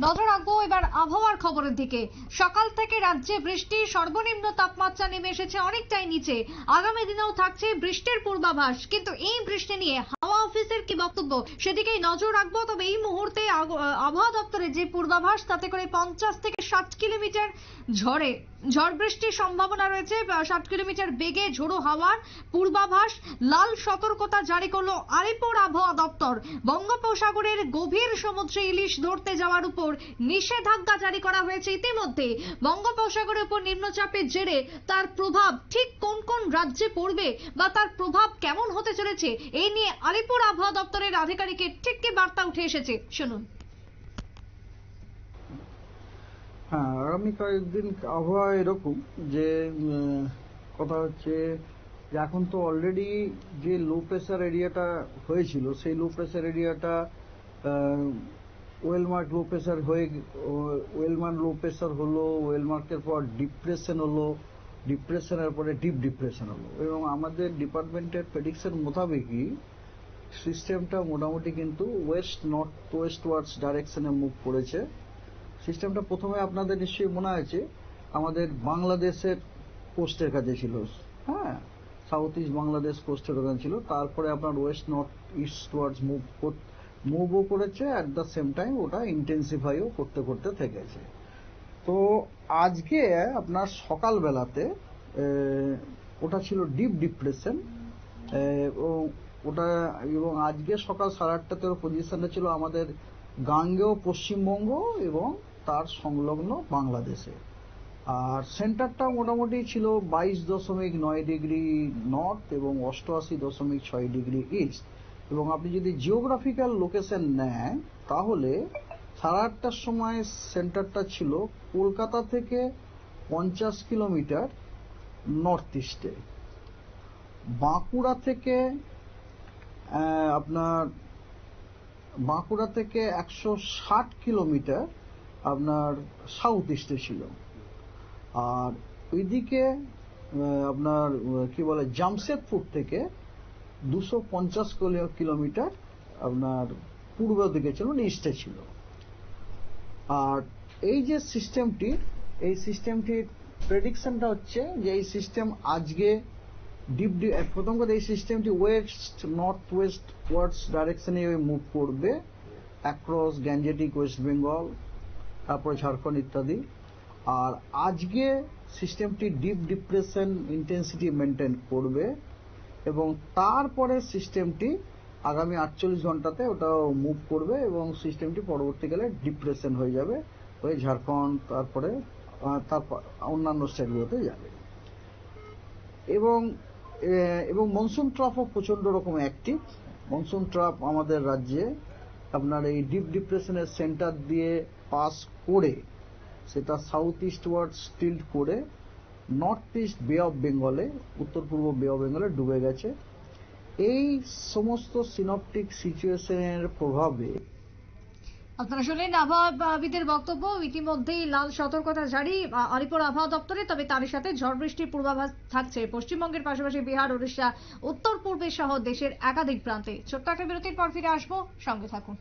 নজর রাখবো এবার আবহাওয়ার খবরের দিকে। সকাল থেকে রাজ্যে বৃষ্টি, সর্বনিম্ন তাপমাত্রা নেমে এসেছে অনেকটাই নিচে। আগামী দিনেও থাকছে বৃষ্টির পূর্বাভাস, কিন্তু এই বৃষ্টি নিয়ে হাওয়া অফিসের কি বক্তব্য সেদিকেই নজর রাখবো। তবে এই মুহূর্তে আবহাওয়া দপ্তরের যে পূর্বাভাস, তাতে করে 50 থেকে 60 কিলোমিটার ঝড় বৃষ্টির সম্ভাবনা রয়েছে। 60 কিলোমিটার বেগে ঝোড়ো হাওয়ার পূর্বাভাস। লাল সতর্কতা জারি করলো আলিপুর আবহাওয়া দপ্তর। বঙ্গোপসাগরের গভীর সমুদ্রে ইলিশ ধরতে যাওয়ার উপর নিষেধাজ্ঞা জারি করা হয়েছে ইতিমধ্যে। বঙ্গোপসাগরের উপর নিম্নচাপের জেরে তার প্রভাব ঠিক কোন কোন রাজ্যে পড়বে বা তার প্রভাব কেমন হতে চলেছে, এই নিয়ে আলিপুর আবহাওয়া দপ্তরের আধিকারিকের ঠিক কি বার্তা উঠে এসেছে শুনুন। হ্যাঁ, আগামী কয়েকদিন আবহাওয়া এরকম যে কথা হচ্ছে যে এখন তো অলরেডি যে লো প্রেসার এরিয়াটা হয়েছিল সেই লো প্রেসার এরিয়াটা ওয়েলমার্ক লো প্রেসার হয়ে ওয়েলমার্ক লো প্রেসার হলো, ওয়েলমার্কের পর ডিপ্রেশন হলো, ডিপ্রেশনের পরে ডিপ ডিপ্রেশন হলো, এবং আমাদের ডিপার্টমেন্টের প্রেডিকশন মোতাবেকই সিস্টেমটা মোটামুটি কিন্তু ওয়েস্ট নর্থ ওয়েস্ট ওয়ার্ডস ডাইরেকশনে মুভ করেছে। সিস্টেমটা প্রথমে আপনাদের নিশ্চয়ই মনে আছে আমাদের বাংলাদেশের কোস্টের কাছে ছিল, হ্যাঁ, সাউথ ইস্ট বাংলাদেশ কোস্টের ওখানে ছিল। তারপরে আপনার ওয়েস্ট নর্থ ইস্ট ওয়ার্ডস মুভও করেছে, অ্যাট দ্য সেম টাইম ওটা ইন্টেন্সিফাইও করতে করতে থেকেছে। তো আজকে আপনার সকালবেলাতে ওটা ছিল ডিপ ডিপ্রেশন, ওটা এবং আজকে সকাল 8:30-তে পজিশনটা ছিল আমাদের গাঙ্গেয় পশ্চিমবঙ্গ এবং তার সংলগ্ন বাংলাদেশে। আর সেন্টারটা মোটামুটি ছিল 22.9 ডিগ্রি নর্থ এবং 88.6 ডিগ্রি ইস্ট। এবং আপনি যদি জিওগ্রাফিক্যাল লোকেশন নেন তাহলে 8:30টার সময় সেন্টারটা ছিল কলকাতা থেকে 50 কিলোমিটার নর্থ ইস্টে, বাঁকুড়া থেকে আপনার 160 কিলোমিটার আপনার সাউথ ইস্টে ছিল। আর ওইদিকে আপনার কি বলে জামশেদপুর থেকে 250 কিলোমিটার আপনার পূর্ব দিকে ছিল, ইস্টে ছিল। আর এই যে সিস্টেমটির প্রেডিকশনটা হচ্ছে যে এই সিস্টেম আজকে প্রথম কথা এই সিস্টেমটি ওয়েস্ট নর্থ ওয়েস্ট ওয়ার্ডস ডাইরেকশনে মুভ করবে অ্যাক্রস গ্যাঞ্জেটিক ওয়েস্ট বেঙ্গল, তারপরে ঝাড়খণ্ড ইত্যাদি। আর আজকে সিস্টেমটি ডিপ ডিপ্রেশন ইন্টেন্সিটি মেনটেন করবে এবং তারপরে সিস্টেমটি আগামী 48 ঘন্টাতে ওটা মুভ করবে এবং সিস্টেমটি পরবর্তীকালে ডিপ্রেশন হয়ে যাবে, হয়ে ঝাড়খণ্ড তারপর অন্যান্য স্টেটগুলোতে যাবে। এবং মনসুন ট্রাফও প্রচন্ড রকম অ্যাক্টিভ। মনসুন ট্রাফ আমাদের রাজ্যে আপনার এই ডিপ ডিপ্রেশনের সেন্টার দিয়ে পাস করে সেটা সাউথ ইস্ট ওয়ার্ড টিল্ট করে নর্থ ইস্ট বে অফ বেঙ্গলে, উত্তর পূর্ব বে অফ বেঙ্গলে ডুবে গেছে। এই সমস্ত সিনপটিক সিচুয়েশনের প্রভাবে আপনারা শুনলেন আবহাওয়াবিদের বক্তব্য। ইতিমধ্যেই লাল সতর্কতা জারি আলিপুর আবহাওয়া দপ্তরে, তবে তারই সাথে ঝড় বৃষ্টির পূর্বাভাস থাকছে পশ্চিমবঙ্গের পাশাপাশি বিহার, ওড়িশা, উত্তর পূর্বে সহ দেশের একাধিক প্রান্তে। ছোট্ট একটা বিরতির পর ফিরে আসবো, সঙ্গে থাকুন।